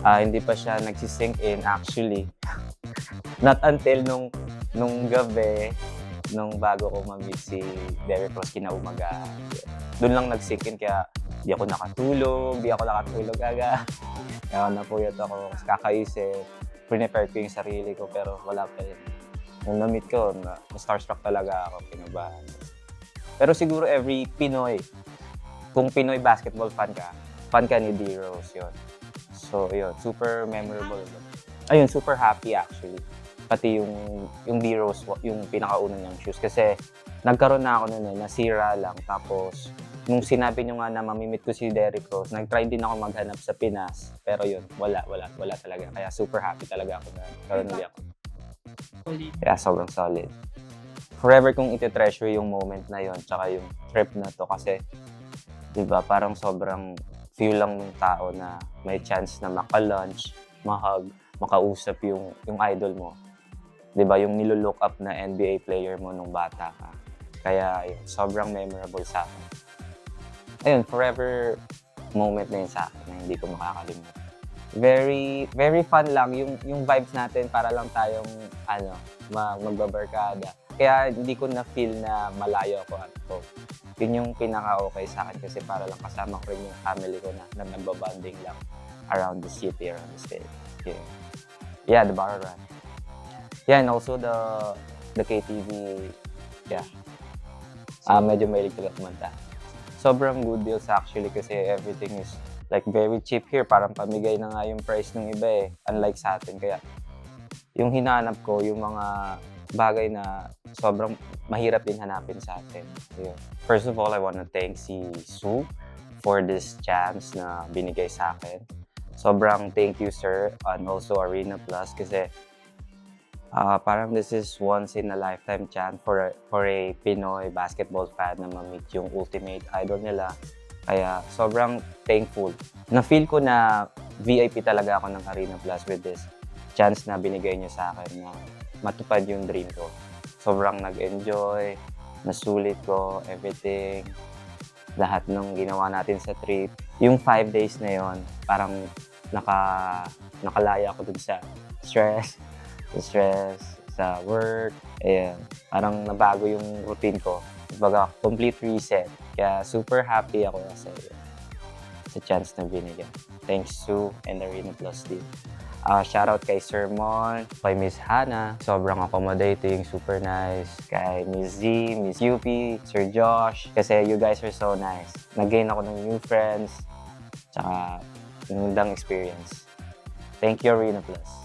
Hindi pa siya nagsi-sink in actually. Not until nung gabi, nung bago ko ma-meet si Derrick Rose kinaumagahan. Dun lang nag-sink in kaya di ako nakatulog aga. Kaya napuyat ako, kakaisip, prepare ko yung sarili ko pero wala pa rin. Nung na-meet ko, na-starstruck talaga ako, kinabahan. Pero siguro every Pinoy, kung Pinoy basketball fan ka ni D. Rose yun. So yun, super memorable. Ayun, super happy actually. Pati yung D. Rose, yung pinakauna niyang shoes. Kasi nagkaroon na ako nun nasira lang. Tapos nung sinabi niyo nga na mamimit ko si Derrick Rose, nag-try din ako maghanap sa Pinas. Pero yun, wala talaga. Kaya super happy talaga ako na karoon ulit ako. Kaya sobrang solid. Forever kong iti-treasure yung moment na yon tsaka yung trip na to kasi 'di ba parang sobrang few lang ng tao na may chance na maka-lunch, ma-hug, makausap yung idol mo. 'Di ba yung nilo-look up na NBA player mo nung bata ka. Kaya yun, sobrang memorable sa akin. Ayun, forever moment na yun sa akin na hindi ko makakalimutan. Very fun lang yung vibes natin para lang tayong magbabarkada. Kaya hindi ko na feel na malayo ako at home. Yun yung pinaka-okay sa akin kasi para lang kasama ko rin yung family ko na nagbabanding lang around the city, around the state. Yeah, the bar run. Yeah, and also the KTV, yeah. Medyo mahilig talaga kumanta. Sobrang good deals actually kasi everything is like very cheap here. Parang pamigay na nga yung price ng iba unlike sa atin. Kaya yung hinanap ko, yung mga bagay na sobrang mahirap din hanapin sa atin. Yun. First of all, I want to thank si Sue for this chance na binigay sa akin. Sobrang thank you, sir, and also Arena Plus kasi parang this is once in a lifetime chance for a Pinoy basketball fan na ma-meet yung ultimate idol nila. Kaya sobrang thankful. Na-feel ko na VIP talaga ako ng Arena Plus with this chance na binigay niyo sa akin na matupad yung dream ko. Sobrang nag-enjoy, nasulit ko, everything. Lahat ng ginawa natin sa trip. Yung 5 days na yon parang nakalaya ko dun sa stress, sa work. Ayan, parang nabago yung routine ko. Kumbaga, complete reset. Kaya super happy ako sa chance na binigyan. Thanks to and Arena Plus team. Shoutout kay Sir Mon, kay Miss Hannah, sobrang accommodating, super nice. Kay Miss Z, Miss UP, Sir Josh, kasi you guys are so nice. Nag-gain ako ng new friends, tsaka magandang experience. Thank you, Arena Plus.